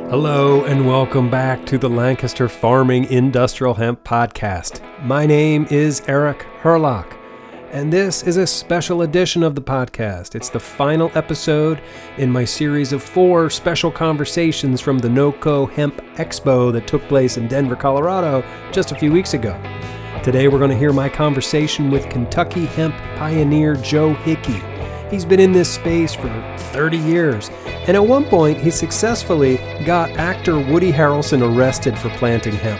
Hello and welcome back to the Lancaster Farming Industrial Hemp Podcast. My name is Eric Herlock, and this is a special edition of the podcast. It's the final episode in my series of 4 special conversations from the NoCo Hemp Expo that took place in Denver, Colorado just a few weeks ago. Today we're going to hear my conversation with Kentucky hemp pioneer Joe Hickie. He's been in this space for 30 years, and at one point he successfully got actor Woody Harrelson arrested for planting hemp.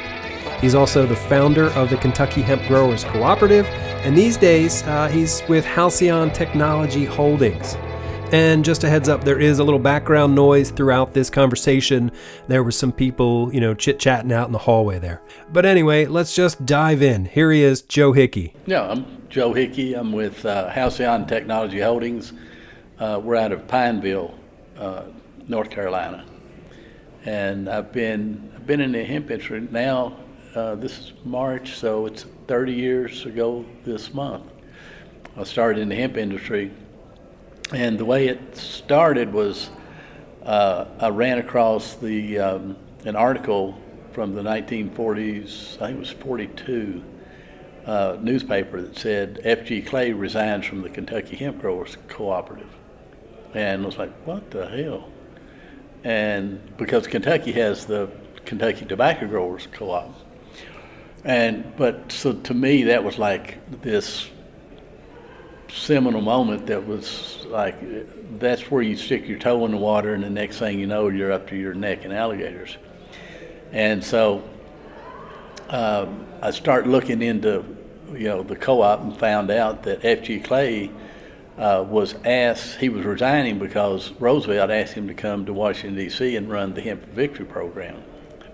He's also the founder of the Kentucky Hemp Growers Cooperative, and these days he's with Halcyon Technology Holdings. And just a heads up, there is a little background noise throughout this conversation. There were some people, chit-chatting out in the hallway there. But anyway, let's just dive in. Here he is, Joe Hickie. Yeah, I'm Joe Hickie. I'm with Halcyon Technology Holdings. We're out of Pineville, North Carolina. And I've been in the hemp industry now. This is March, so it's 30 years ago this month. I started in the hemp industry. And the way it started was I ran across an article from the 1940s, I think it was 42, newspaper that said F.G. Clay resigns from the Kentucky Hemp Growers Cooperative. And I was like, what the hell? And because Kentucky has the Kentucky Tobacco Growers Co-op. But so to me, that was like this seminal moment that was like, that's where you stick your toe in the water, and the next thing you know, you're up to your neck in alligators. And so I started looking into, the co-op and found out that F.G. Clay was resigning because Roosevelt asked him to come to Washington, D.C. and run the Hemp Victory program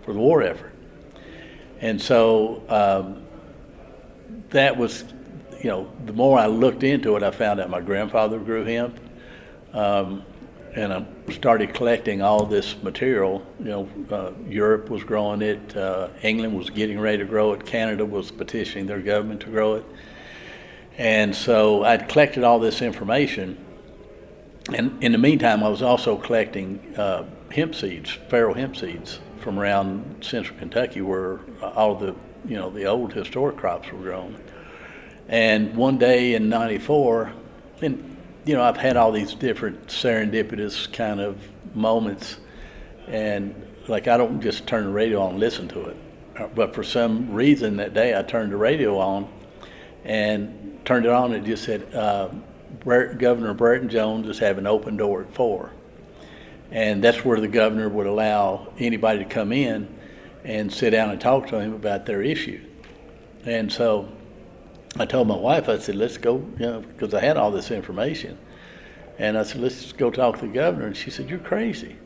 for the war effort. And so that was, the more I looked into it, I found out my grandfather grew hemp, and I started collecting all this material. Europe was growing it, England was getting ready to grow it, Canada was petitioning their government to grow it. And so I'd collected all this information, and in the meantime, I was also collecting hemp seeds, feral hemp seeds from around central Kentucky where all the, the old historic crops were grown. And one day in '94, and I've had all these different serendipitous kind of moments, and like I don't just turn the radio on and listen to it, but for some reason that day I turned the radio on and turned it on, and it just said, Governor Burton Jones is having open door at 4. And that's where the governor would allow anybody to come in and sit down and talk to him about their issue. And so I told my wife, I said, let's go, because I had all this information. And I said, let's go talk to the governor. And she said, you're crazy.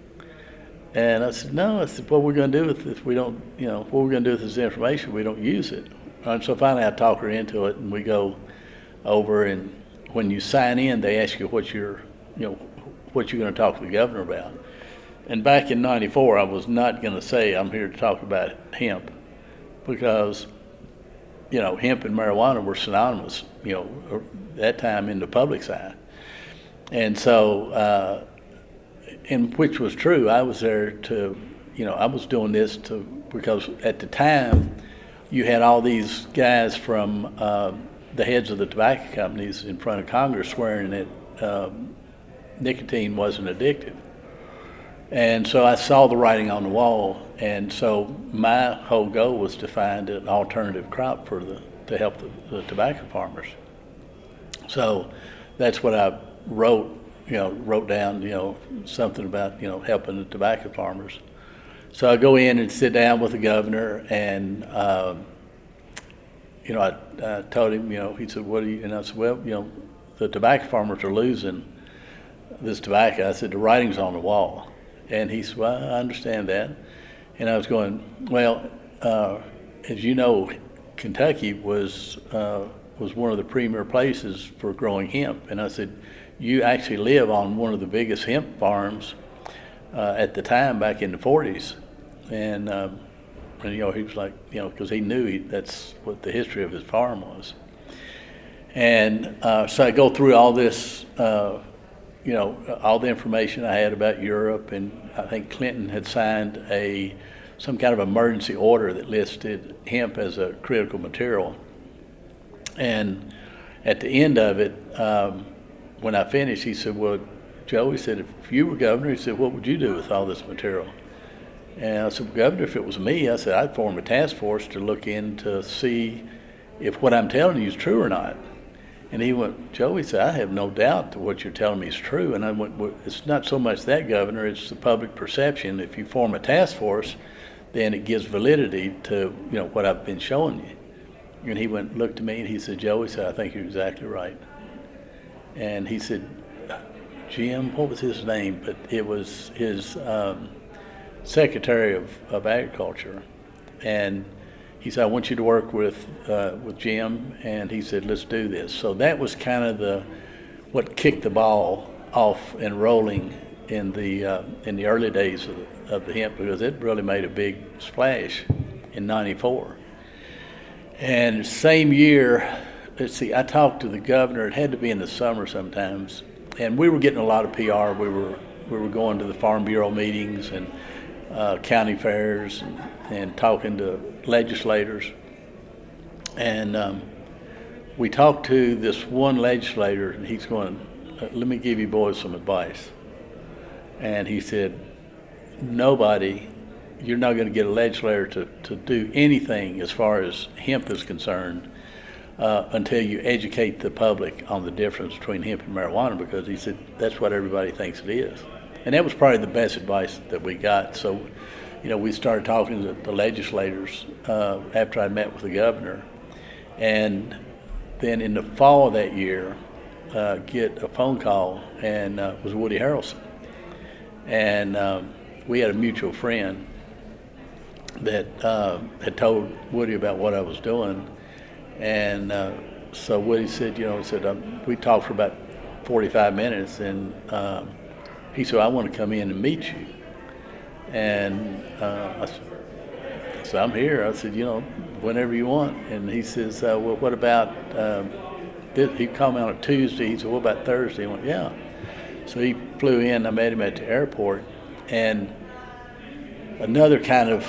And I said, no. I said, what we're going to do with this, we don't, what we're going to do with this information, we don't use it. And so finally I talk her into it, and we go over, and when you sign in, they ask you what you're going to talk to the governor about. And back in '94, I was not going to say I'm here to talk about hemp, because hemp and marijuana were synonymous, at that time in the public's eye. And so, and which was true, I was there to, I was doing this because at the time, you had all these guys from the heads of the tobacco companies in front of Congress swearing that nicotine wasn't addictive. And so I saw the writing on the wall, and so my whole goal was to find an alternative crop to help the tobacco farmers. So that's what I wrote down, something about, helping the tobacco farmers. So I go in and sit down with the governor, and I told him, he said, what do you, and I said, well, the tobacco farmers are losing this tobacco. I said, the writing's on the wall. And he said, well, I understand that. And I was going, well, as you know, Kentucky was one of the premier places for growing hemp. And I said, you actually live on one of the biggest hemp farms at the time, back in the 40s. And he was like, because he knew that's what the history of his farm was. And so I go through all this all the information I had about Europe, and I think Clinton had signed some kind of emergency order that listed hemp as a critical material. And at the end of it, when I finished, he said, well, Joe, he said, if you were governor, he said, what would you do with all this material? And I said, well, Governor, if it was me, I said, I'd form a task force to look in to see if what I'm telling you is true or not. And he went, Joe, he said, I have no doubt that what you're telling me is true. And I went, well, it's not so much that, Governor, it's the public perception. If you form a task force, then it gives validity to, what I've been showing you. And he looked at me and he said, Joe, he said, I think you're exactly right. And he said, Jim, what was his name? But it was his Secretary of Agriculture. And he said, I want you to work with Jim, and he said, let's do this. So that was kind of what kicked the ball off and rolling in the early days of the hemp, because it really made a big splash in '94. And same year, I talked to the governor. It had to be in the summer sometimes, and we were getting a lot of PR. We were going to the Farm Bureau meetings and county fairs and talking to legislators. And we talked to this one legislator, and he's going, let me give you boys some advice. And he said, you're not going to get a legislator to do anything as far as hemp is concerned until you educate the public on the difference between hemp and marijuana, because he said that's what everybody thinks it is. And that was probably the best advice that we got. So, we started talking to the legislators after I met with the governor. And then in the fall of that year, get a phone call, and it was Woody Harrelson. And we had a mutual friend that had told Woody about what I was doing. And so Woody said, we talked for about 45 minutes, and he said, I want to come in and meet you. And I said, I'm here. I said, whenever you want. And he says, well, what about, he called me on a Tuesday. He said, what about Thursday? I went, yeah. So he flew in. I met him at the airport. And another kind of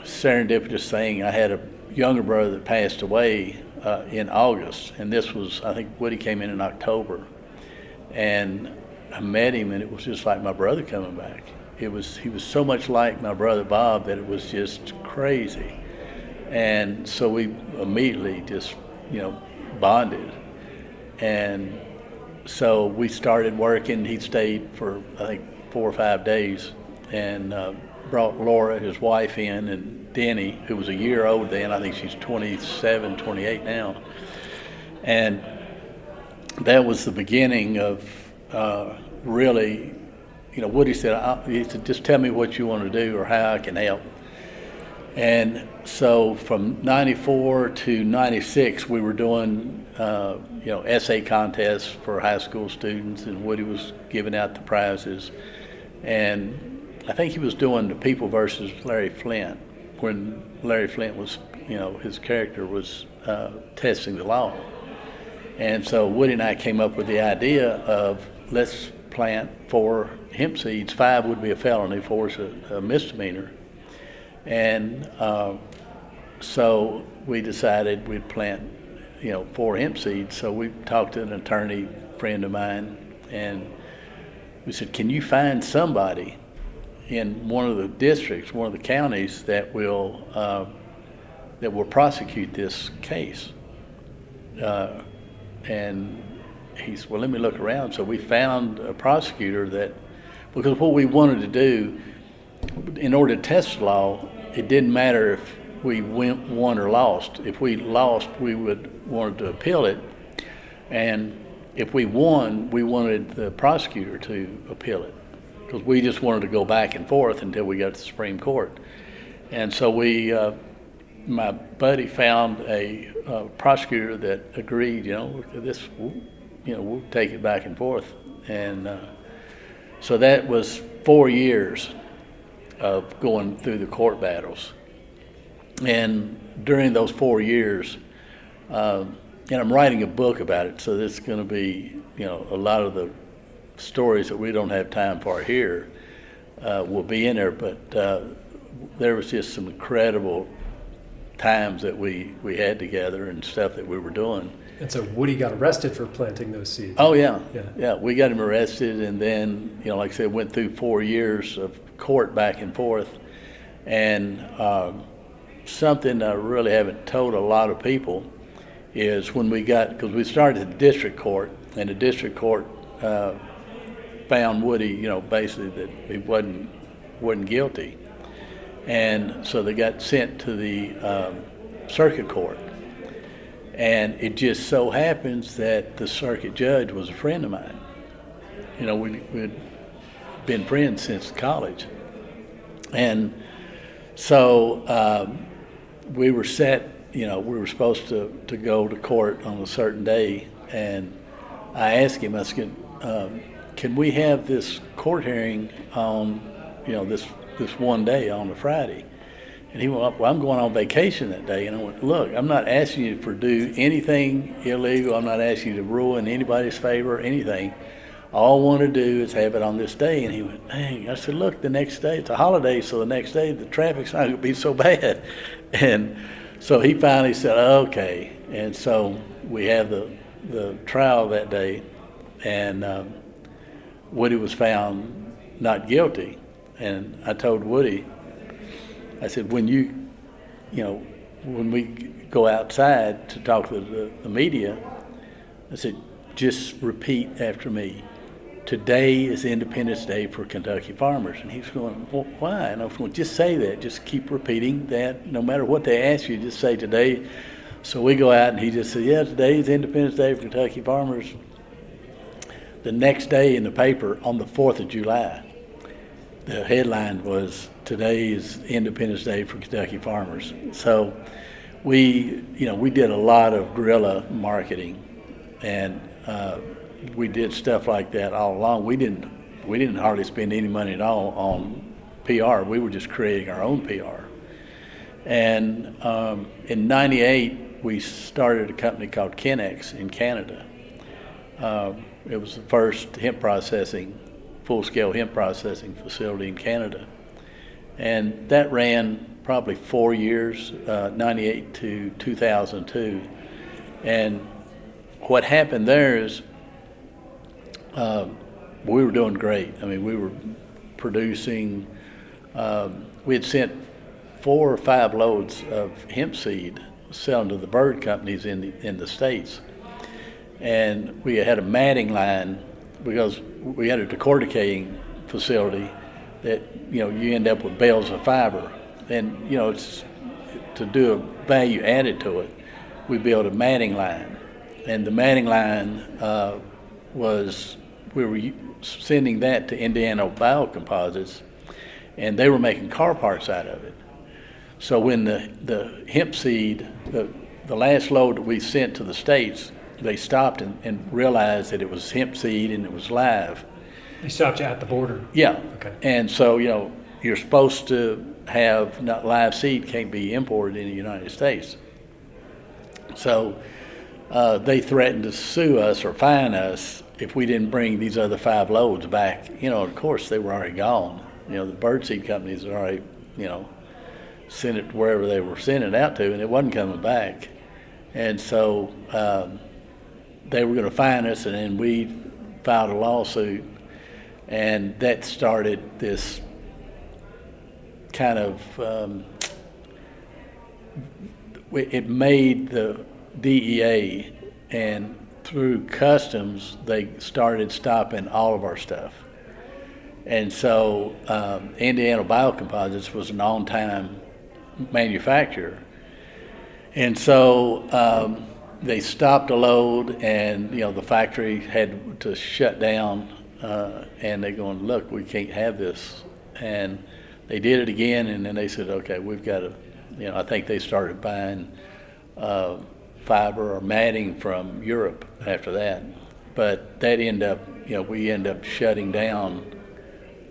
serendipitous thing, I had a younger brother that passed away in August. And this was, I think Woody came in October. And I met him, and it was just like my brother coming back. He was so much like my brother Bob that it was just crazy. And so we immediately just, bonded. And so we started working. He stayed for, I think, 4 or 5 days, and brought Laura, his wife, in, and Denny, who was a year old then. I think she's 27, 28 now. And that was the beginning of really, Woody said, just tell me what you want to do or how I can help. And so from 94 to 96, we were doing, essay contests for high school students, and Woody was giving out the prizes. And I think he was doing the People versus Larry Flint, when Larry Flint was, his character was testing the law. And so Woody and I came up with the idea of, let's plant 4 hemp seeds. 5 would be a felony, 4 is a misdemeanor. And so we decided we'd plant, 4 hemp seeds. So we talked to an attorney friend of mine, and we said, can you find somebody in one of the districts, one of the counties that will prosecute this case? And he said, well, let me look around. So we found a prosecutor because what we wanted to do, in order to test the law, it didn't matter if we won or lost. If we lost, we wanted to appeal it. And if we won, we wanted the prosecutor to appeal it, because we just wanted to go back and forth until we got to the Supreme Court. And so my buddy found a prosecutor that agreed, we'll take it back and forth. And so that was 4 years of going through the court battles. And during those 4 years, and I'm writing a book about it, so there's going to be, a lot of the stories that we don't have time for here will be in there, but there was just some incredible times that we had together and stuff that we were doing. And so Woody got arrested for planting those seeds. Oh, yeah. We got him arrested, and then, like I said, went through 4 years of court back and forth. And something I really haven't told a lot of people is when because we started at the district court, and the district court found Woody, basically that he wasn't guilty. And so they got sent to the circuit court. And it just so happens that the circuit judge was a friend of mine. We'd been friends since college. And so we were set, we were supposed to go to court on a certain day. And I asked him, I said, can we have this court hearing on, this one day on a Friday? And he went, well, I'm going on vacation that day. And I went, look, I'm not asking you to do anything illegal. I'm not asking you to ruin anybody's favor or anything. All I want to do is have it on this day. And he went, dang. I said, look, the next day, it's a holiday, so the next day the traffic's not going to be so bad. And so he finally said, okay. And so we have the trial that day, and Woody was found not guilty. And I told Woody, I said, when we go outside to talk to the media, I said, just repeat after me. Today is Independence Day for Kentucky farmers. And he was going, well, why? And I was going, just say that. Just keep repeating that. No matter what they ask you, just say today. So we go out, and he just said, yeah, today is Independence Day for Kentucky farmers. The next day in the paper, on the 4th of July, the headline was, today is Independence Day for Kentucky farmers. So we did a lot of guerrilla marketing, and we did stuff like that all along. We didn't hardly spend any money at all on PR. We were just creating our own PR. And in '98, we started a company called Kennex in Canada. It was the first full-scale hemp processing facility in Canada. And that ran probably 4 years, 98 to 2002. And what happened there is we were doing great. I mean, we were producing, we had sent 4 or 5 loads of hemp seed selling to the bird companies in the States. And we had a matting line because we had a decorticating facility that, you end up with bales of fiber. And, it's to do a value added to it, we built a matting line. And the matting line we were sending that to Indiana Biocomposites, and they were making car parts out of it. So when the hemp seed, the last load that we sent to the States, they stopped and realized that it was hemp seed and it was live. They stopped you at the border? Yeah. Okay. And so, you're supposed to have not live seed can't be imported in the United States. So they threatened to sue us or fine us if we didn't bring these other 5 loads back. Of course, they were already gone. The birdseed companies had already, sent it to wherever they were sending it out to, and it wasn't coming back. And so they were going to fine us, and then we filed a lawsuit, and that started this kind of, it made the DEA, and through customs, they started stopping all of our stuff. And so Indiana Biocomposites was an on-time manufacturer. And so they stopped a load, and the factory had to shut down, and they're going, look, we can't have this. And they did it again, and then they said, okay, we've got to, I think they started buying fiber or matting from Europe after that. But that ended up, we ended up shutting down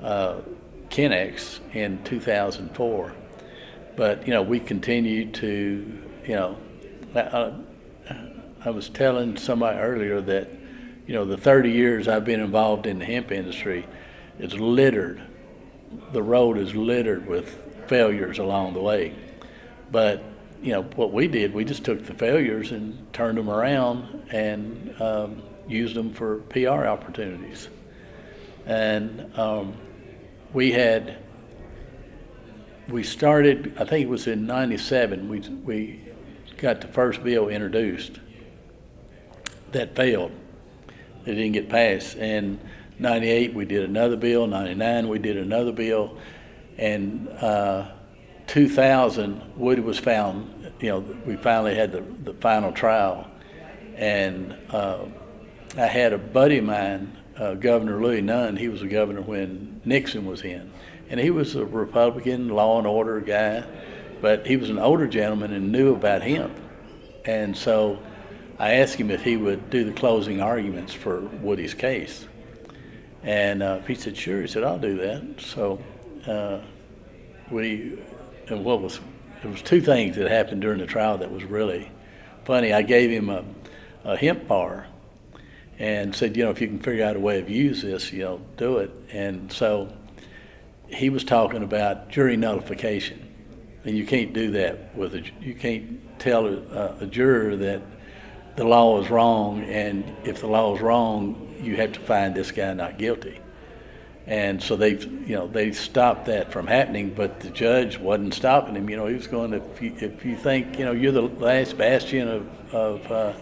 Kennex in 2004. But, we continued to, I was telling somebody earlier that, the 30 years I've been involved in the hemp industry, it's littered. The road is littered with failures along the way. But, what we did, we just took the failures and turned them around and used them for PR opportunities. And we started, I think it was in 97, we got the first bill introduced that failed. It didn't get passed. And 98 we did another bill, 99 we did another bill, and 2000 Woody was found, we finally had the final trial. And I had a buddy of mine, Governor Louis Nunn. He was a governor when Nixon was in. And he was a Republican law and order guy, but he was an older gentleman and knew about hemp. And so I asked him if he would do the closing arguments for Woody's case. And he said, sure. He said, I'll do that. So it was two things that happened during the trial that was really funny. I gave him a hemp bar and said, if you can figure out a way of use this, do it. And so he was talking about jury nullification. And you can't do that you can't tell a juror that the law is wrong, and if the law is wrong, you have to find this guy not guilty. And so they stopped that from happening, but the judge wasn't stopping him. He was going, if you think, you're the last bastion of the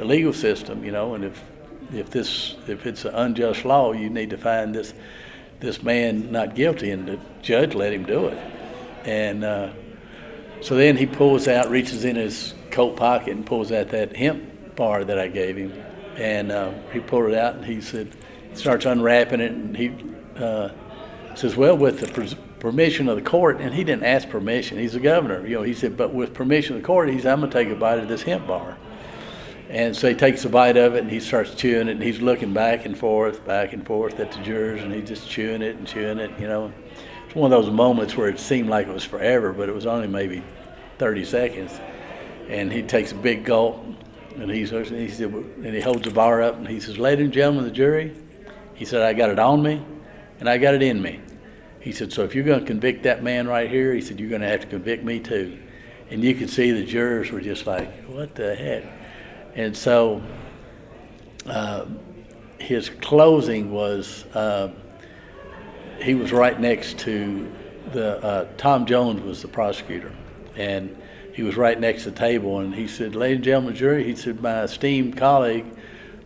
legal system, and if it's an unjust law, you need to find this man not guilty, and the judge let him do it. And so then he reaches in his coat pocket and pulls out that hemp bar that I gave him, and he pulled it out and he starts unwrapping it, and he says, well, with the permission of the court, and he didn't ask permission, he's the governor, he said, but with permission of the court, I'm going to take a bite of this hemp bar. And so he takes a bite of it and he starts chewing it, and he's looking back and forth at the jurors, and he's just chewing it. It's one of those moments where it seemed like it was forever, but it was only maybe 30 seconds. And he takes a big gulp, and he holds the bar up, and he says, ladies and gentlemen of the jury, he said, I got it on me and I got it in me. He said, so if you're going to convict that man right here, he said, you're going to have to convict me too. And you could see the jurors were just like, what the heck? And so his closing was, he was right next to Tom Jones was the prosecutor, and he was right next to the table, and he said, ladies and gentlemen of the jury, he said, my esteemed colleague,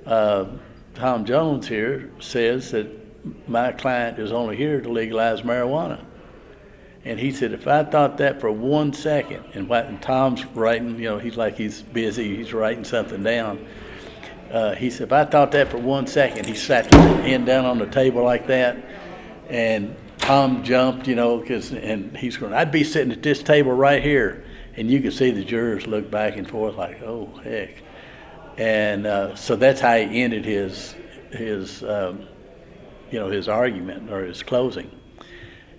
Tom Jones here, says that my client is only here to legalize marijuana. And he said, if I thought that for 1 second, and Tom's writing, he's busy, he's writing something down. He said, if I thought that for 1 second, he slapped his hand down on the table like that, and Tom jumped, and he's going, I'd be sitting at this table right here. And you could see the jurors look back and forth like, oh, heck. And so that's how he ended his argument or his closing.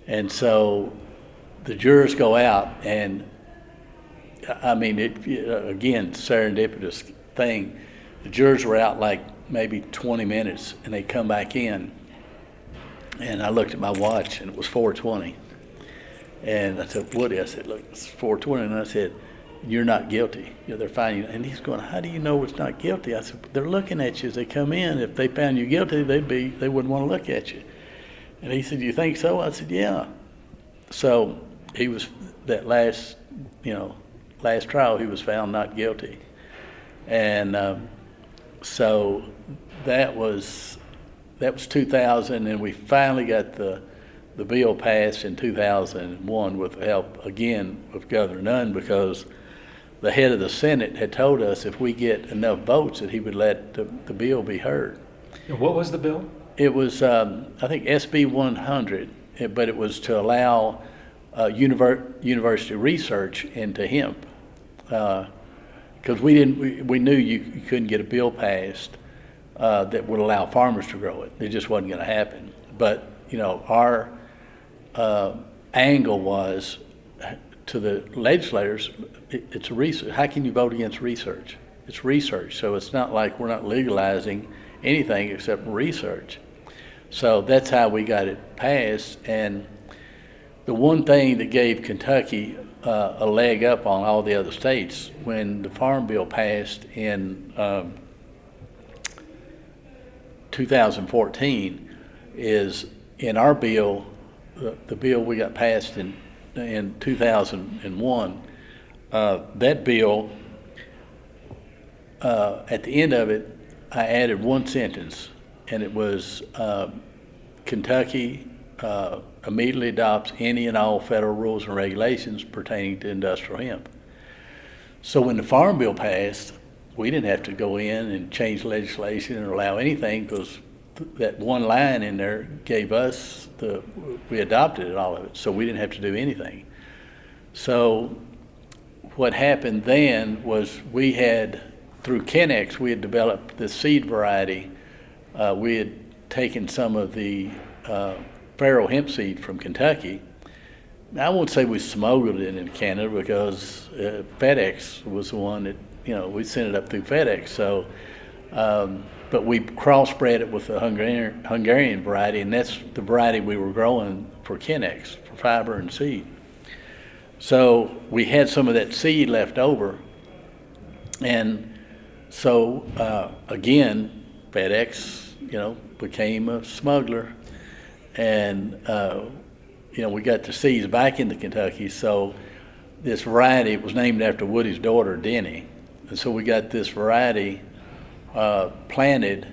And so the jurors go out, and again, serendipitous thing. The jurors were out like maybe 20 minutes, and they come back in, and I looked at my watch, and it was 4:20. And I said, Woody, look, it's 4:20, and I said, you're not guilty. They're finding you. And he's going, how do you know it's not guilty? I said, they're looking at you as they come in. If they found you guilty, they wouldn't want to look at you. And he said, you think so? I said, yeah. So he was, that last trial, he was found not guilty. And so that was 2000, and we finally got the bill passed in 2001 with the help, again, of Governor Nunn, because the head of the Senate had told us if we get enough votes that he would let the bill be heard. And what was the bill? It was, I think, SB 100, but it was to allow university research into hemp, because we knew you couldn't get a bill passed that would allow farmers to grow it. It just wasn't going to happen. But our angle was to the legislators, it's a research. How can you vote against research? It's research, so it's not like we're not legalizing anything except research. So that's how we got it passed. And the one thing that gave Kentucky a leg up on all the other states, when the Farm Bill passed in 2014, is in our bill, the bill we got passed in 2001, that bill, at the end of it, I added one sentence, and it was Kentucky immediately adopts any and all federal rules and regulations pertaining to industrial hemp. So when the Farm Bill passed, we didn't have to go in and change legislation or allow anything, because that one line in there gave us we adopted all of it, so we didn't have to do anything. So what happened then was we had, through Kennex, we had developed this seed variety. We had taken some of the feral hemp seed from Kentucky. I won't say we smuggled it into Canada, because FedEx was the one that, we sent it up through FedEx. So, but we crossbred it with the Hungarian variety, and that's the variety we were growing for Kennex, for fiber and seed. So we had some of that seed left over, and so again, FedEx, became a smuggler, and we got the seeds back into Kentucky. So this variety was named after Woody's daughter, Denny, and so we got this variety planted.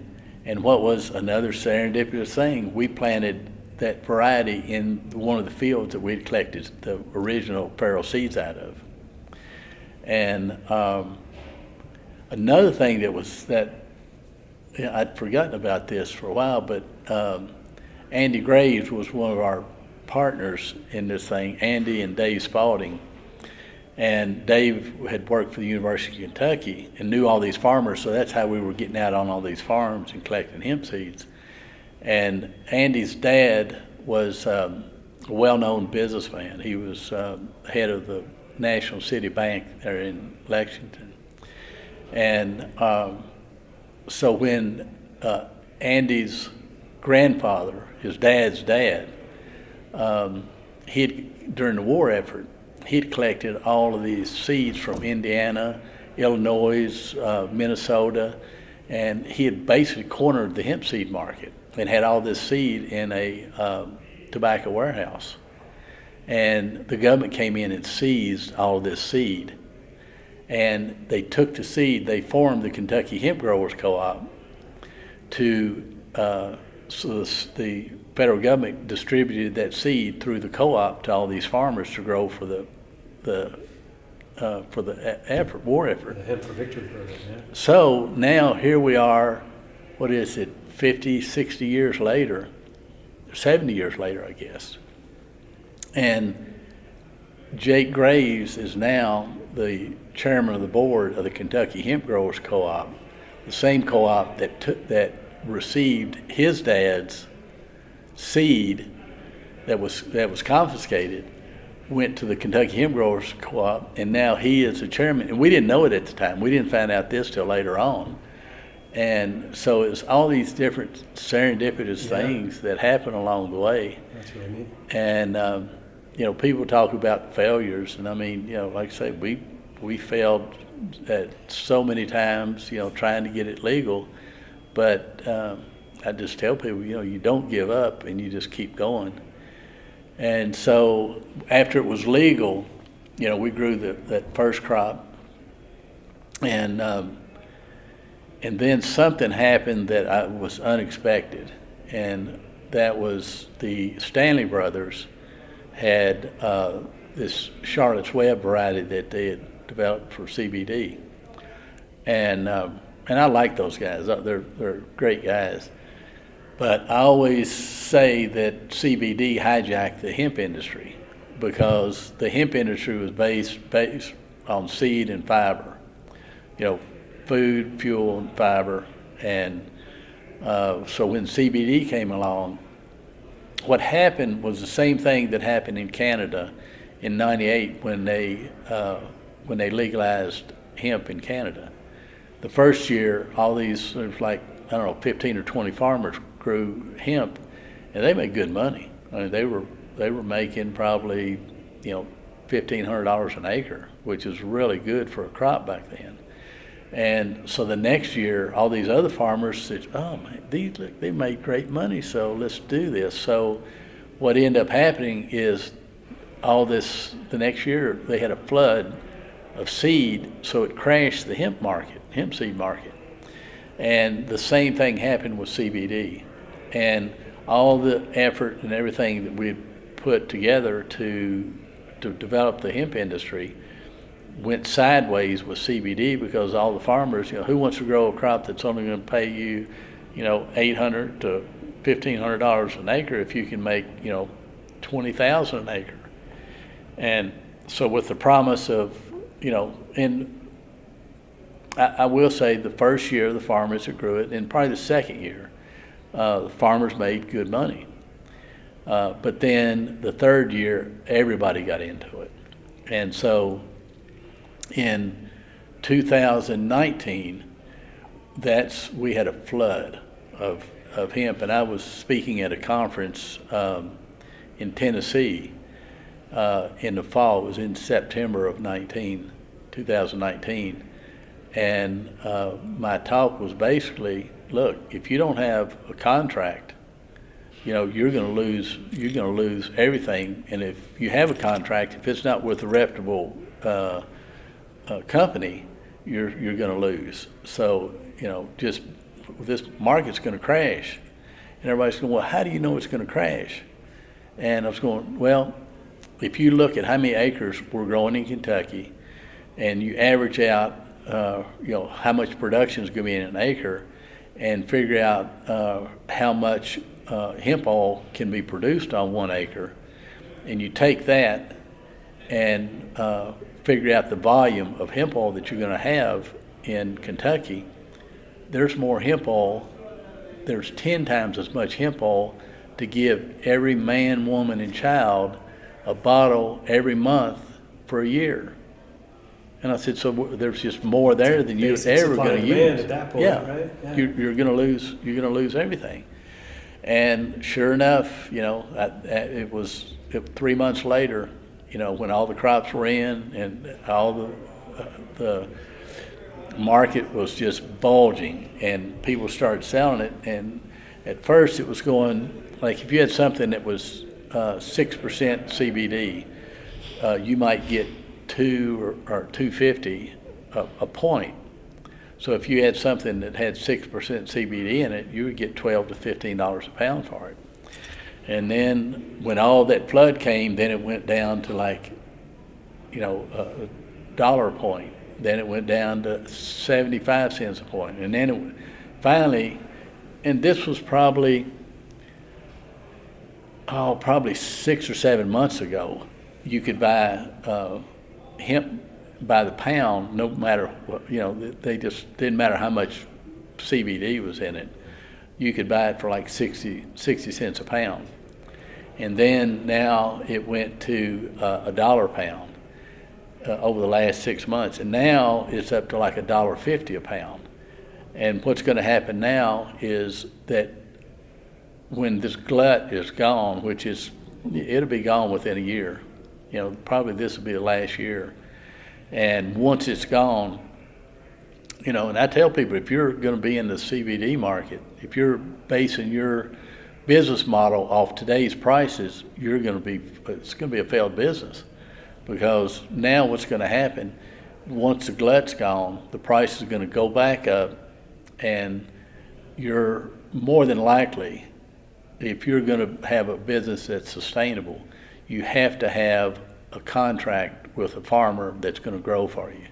And what was another serendipitous thing, we planted that variety in one of the fields that we'd collected the original feral seeds out of. And another thing I'd forgotten about this for a while, but Andy Graves was one of our partners in this thing, Andy and Dave Spalding. And Dave had worked for the University of Kentucky and knew all these farmers, so that's how we were getting out on all these farms and collecting hemp seeds. And Andy's dad was a well-known businessman. He was head of the National City Bank there in Lexington. And so when Andy's grandfather, his dad's dad, during the war effort, he'd collected all of these seeds from Indiana, Illinois, Minnesota, and he had basically cornered the hemp seed market and had all this seed in a tobacco warehouse. And the government came in and seized all of this seed. And they took the seed, they formed the Kentucky Hemp Growers Co-op so the federal government distributed that seed through the co-op to all these farmers to grow for the war effort. The Hemp for Victory program, yeah. So now here we are, 50, 60 years later, 70 years later, I guess. And Jake Graves is now the chairman of the board of the Kentucky Hemp Growers Co-op, the same co-op that received his dad's seed that was confiscated, went to the Kentucky Hemp Growers Co-op, and now he is the chairman. And we didn't know it at the time. We didn't find out this till later on. And so it's all these different serendipitous things that happen along the way. That's really neat. And people talk about failures, and I mean, like I say, we failed at so many times, trying to get it legal. But I just tell people, you don't give up, and you just keep going. And so after it was legal, we grew that first crop, and then something happened that was unexpected, and that was the Stanley brothers had this Charlotte's Web variety that they had developed for CBD, and I like those guys. They're great guys. But I always say that CBD hijacked the hemp industry, because the hemp industry was based on seed and fiber, food, fuel, and fiber. And so when CBD came along, what happened was the same thing that happened in Canada in '98 when they legalized hemp in Canada. The first year, all these, there was like I don't know, 15 or 20 farmers grew hemp, and they made good money. I mean, they were making probably, $1,500 an acre, which is really good for a crop back then. And so the next year, all these other farmers said, "Oh man, they made great money, so let's do this." So what ended up happening is the next year they had a flood of seed, so it crashed the hemp seed market. And the same thing happened with CBD. And all the effort and everything that we had put together to develop the hemp industry went sideways with CBD, because all the farmers, who wants to grow a crop that's only going to pay you, $800 to $1,500 an acre if you can make, $20,000 an acre. And so with the promise of, and I will say the first year the farmers that grew it, and probably the second year, the farmers made good money. But then the third year, everybody got into it. And so in 2019, we had a flood of hemp, and I was speaking at a conference in Tennessee in the fall. It was in September of 2019, and my talk was basically, look, if you don't have a contract, you're going to lose everything. And if you have a contract, if it's not with a reputable company, you're going to lose. So just this market's going to crash, and everybody's going, well, how do you know it's going to crash? And I was going, well, if you look at how many acres we're growing in Kentucky, and you average out how much production is going to be in an acre, and figure out how much hemp oil can be produced on 1 acre, and you take that and figure out the volume of hemp oil that you're going to have in Kentucky, there's more hemp oil. There's 10 times as much hemp oil to give every man, woman, and child a bottle every month for a year. And I said, so there's just more there than you're ever going to use. At that point, right? Yeah. You're going to lose everything. And sure enough, it was 3 months later, when all the crops were in and all the market was just bulging, and people started selling it. And at first it was going, like, if you had something that was 6% CBD, you might get $2 or $2.50 a point. So if you had something that had 6% CBD in it, you would get $12 to $15 a pound for it. And then when all that flood came, then it went down to like, a dollar a point. Then it went down to 75 cents a point. And then it finally, and this was probably 6 or 7 months ago, you could buy hemp by the pound, no matter what, they just didn't matter how much CBD was in it. You could buy it for like 60 cents a pound. And then now it went to $1 a pound over the last 6 months. And now it's up to like $1.50 a pound. And what's going to happen now is that when this glut is gone, it'll be gone within a year. Probably this will be the last year. And once it's gone, and I tell people, if you're going to be in the CBD market, if you're basing your business model off today's prices, it's going to be a failed business, because now what's going to happen, once the glut's gone, the price is going to go back up, and you're more than likely, if you're going to have a business that's sustainable, you have to have a contract with a farmer that's going to grow for you.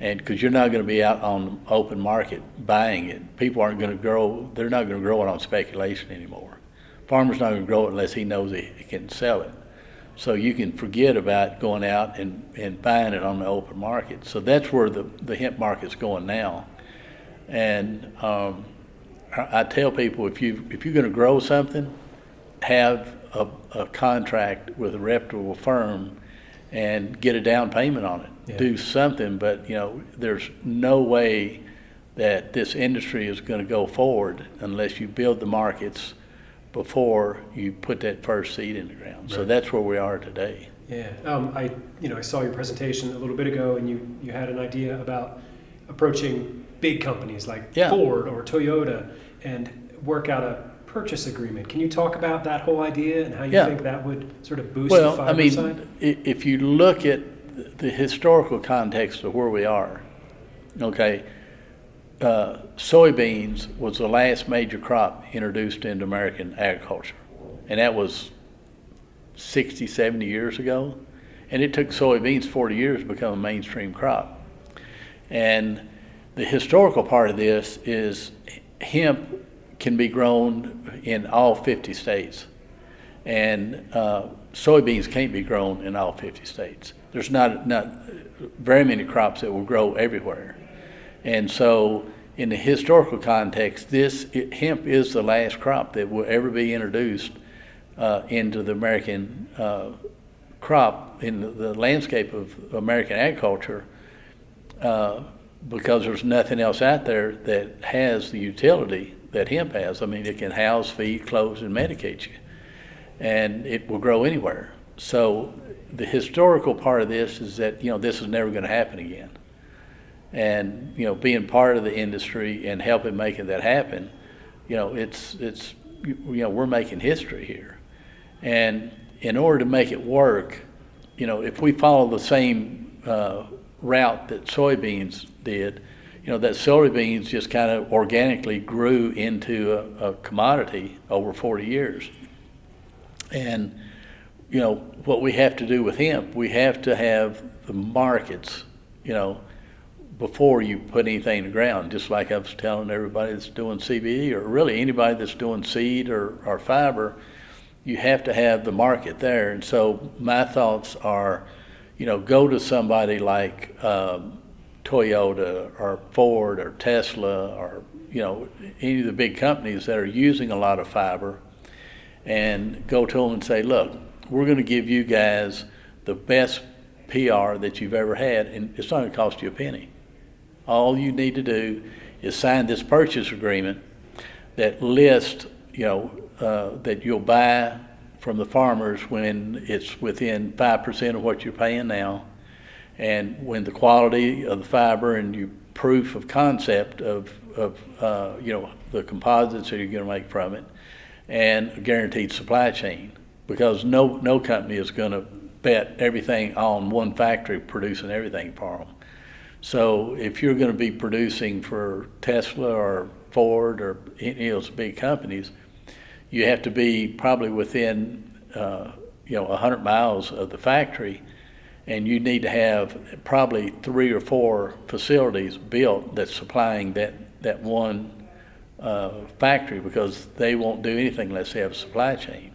And because you're not going to be out on the open market buying it. People aren't going to grow, they're not going to grow it on speculation anymore. Farmer's not going to grow it unless he knows he can sell it. So you can forget about going out and buying it on the open market. So that's where the hemp market's going now. And I tell people, if you're going to grow something, have a contract with a reputable firm and get a down payment on it. Yeah. Do something, but there's no way that this industry is going to go forward unless you build the markets before you put that first seed in the ground. Right. So that's where we are today. Yeah, I saw your presentation a little bit ago, and you had an idea about approaching big companies like Ford or Toyota and work out a purchase agreement. Can you talk about that whole idea and how you think that would sort of boost the fiber side? If you look at the historical context of where we are, okay, soybeans was the last major crop introduced into American agriculture, and that was 60, 70 years ago, and it took soybeans 40 years to become a mainstream crop. And the historical part of this is hemp can be grown in all 50 states, and soybeans can't be grown in all 50 states. There's not very many crops that will grow everywhere. And so in the historical context, hemp is the last crop that will ever be introduced into the American crop in the landscape of American agriculture, because there's nothing else out there that has the utility that hemp has. I mean, it can house, feed, clothe, and medicate you, and it will grow anywhere. So the historical part of this is that, this is never going to happen again. And, being part of the industry and helping making that happen, we're making history here. And in order to make it work, if we follow the same route that soybeans did, that soybeans just kind of organically grew into a commodity over 40 years. And, what we have to do with hemp, we have to have the markets, before you put anything in the ground, just like I was telling everybody that's doing CBD, or really anybody that's doing seed or fiber, you have to have the market there. And so my thoughts are, go to somebody like Toyota or Ford or Tesla or, any of the big companies that are using a lot of fiber, and go to them and say, look, we're going to give you guys the best PR that you've ever had, and it's not going to cost you a penny. All you need to do is sign this purchase agreement that lists, that you'll buy from the farmers when it's within 5% of what you're paying now, and when the quality of the fiber and your proof of concept of the composites that you're going to make from it, and a guaranteed supply chain, because no company is going to bet everything on one factory producing everything for them. So if you're going to be producing for Tesla or Ford or any of those big companies, you have to be probably within 100 miles of the factory, and you need to have probably 3 or 4 facilities built that's supplying that one factory, because they won't do anything unless they have a supply chain.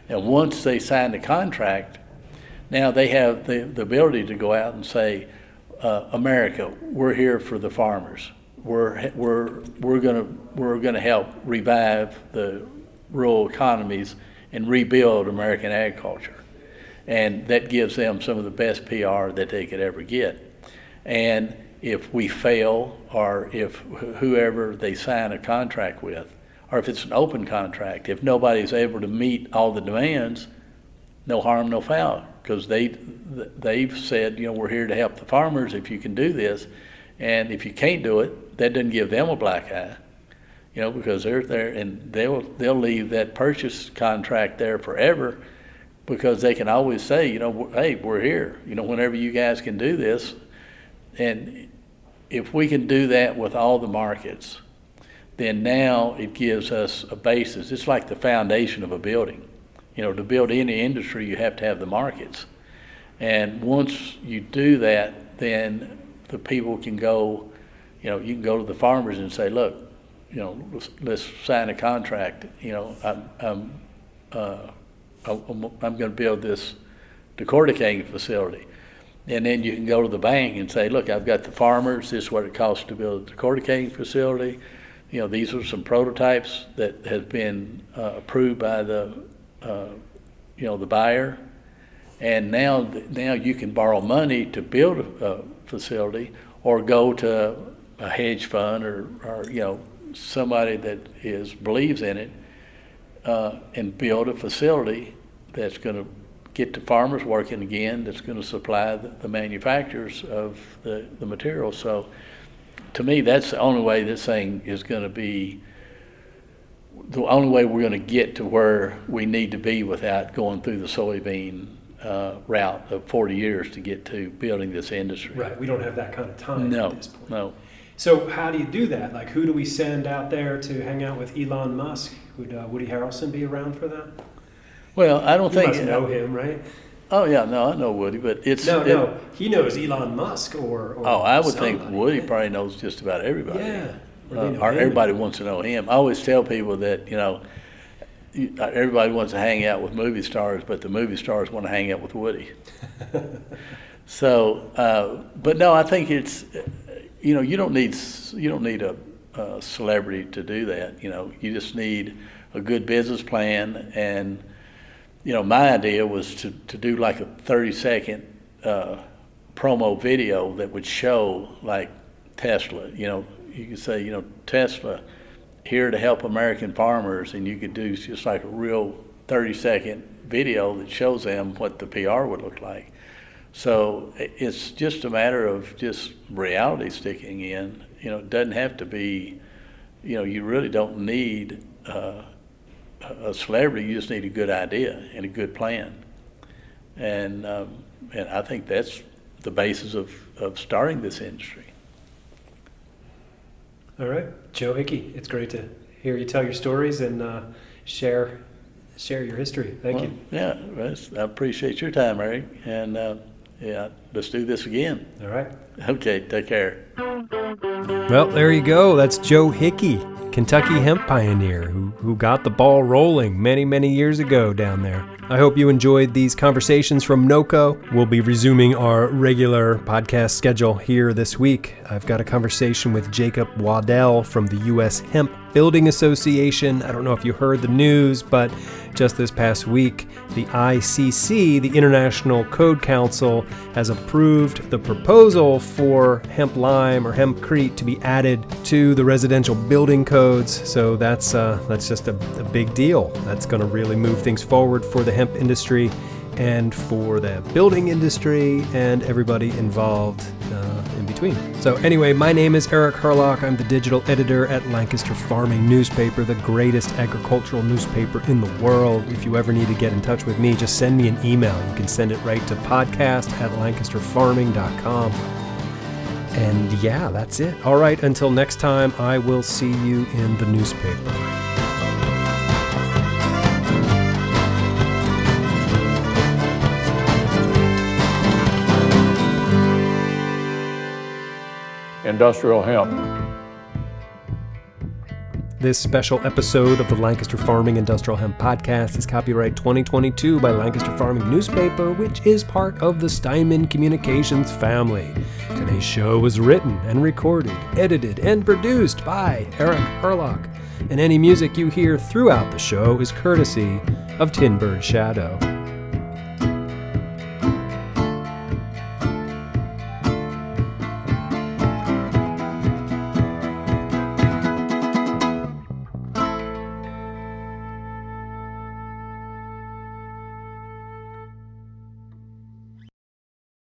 And once they sign the contract, now they have the ability to go out and say, America, we're here for the farmers. We're gonna help revive the rural economies and rebuild American agriculture, and that gives them some of the best PR that they could ever get. And if we fail, or if whoever they sign a contract with, or if it's an open contract, if nobody's able to meet all the demands, no harm, no foul, because they've said, we're here to help the farmers if you can do this, and if you can't do it, that doesn't give them a black eye, because they're there, and they'll leave that purchase contract there forever, because they can always say, hey, we're here, whenever you guys can do this. And if we can do that with all the markets, then now it gives us a basis. It's like the foundation of a building. To build any industry, you have to have the markets. And once you do that, then the people can go, you can go to the farmers and say, look, let's sign a contract. I'm going to build this decorticating facility. And then you can go to the bank and say, look, I've got the farmers, this is what it costs to build a decorticating facility. These are some prototypes that have been approved by the buyer. And now you can borrow money to build a facility, or go to a hedge fund or somebody that believes in it, and build a facility that's going to get the farmers working again, that's going to supply the manufacturers of the materials. So to me, that's the only way this thing is going to be, the only way we're going to get to where we need to be without going through the soybean route of 40 years to get to building this industry. Right, we don't have that kind of time at this point. No. So how do you do that? Like, who do we send out there to hang out with Elon Musk? Would Woody Harrelson be around for that? Well, I don't think... You must know him, right? Oh, yeah, no, I know Woody, but it's... No, he knows Elon Musk or I would somebody. think Woody probably knows just about everybody. Yeah. Or everybody wants to know him. I always tell people that, everybody wants to hang out with movie stars, but the movie stars want to hang out with Woody. So, but no, I think it's, you don't need a celebrity to do that. You just need a good business plan. And, my idea was to do like a 30-second promo video that would show like Tesla. You could say, Tesla here to help American farmers, and you could do just like a real 30-second video that shows them what the PR would look like. So it's just a matter of just reality sticking in. It doesn't have to be, you really don't need a celebrity. You just need a good idea and a good plan. And I think that's the basis of starting this industry. All right, Joe Hickie, it's great to hear you tell your stories and share your history. Thank you. Yeah, I appreciate your time, Eric. And let's do this again. All right. Okay, take care. Well, there you go. That's Joe Hickie, Kentucky hemp pioneer who got the ball rolling many, many years ago down there. I hope you enjoyed these conversations from NoCo. We'll be resuming our regular podcast schedule here this week. I've got a conversation with Jacob Waddell from the U.S. Hemp Building Association. I don't know if you heard the news, but just this past week, the ICC, the International Code Council, has approved the proposal for hemp lime or hempcrete to be added to the residential building codes. So that's just a big deal. That's going to really move things forward for the hemp industry and for the building industry and everybody involved in between. So anyway, my name is Eric Herlock. I'm the digital editor at Lancaster Farming Newspaper, the greatest agricultural newspaper in the world. If you ever need to get in touch with me, just send me an email. You can send it right to podcast@lancasterfarming.com. And yeah, that's it. All right, until next time, I will see you in the newspaper. Industrial hemp. This special episode of the Lancaster Farming Industrial Hemp Podcast is copyright 2022 by Lancaster Farming Newspaper, which is part of the Steinman Communications family. Today's show was written and recorded, edited, and produced by Eric Herlock. And any music you hear throughout the show is courtesy of Tinbird Shadow.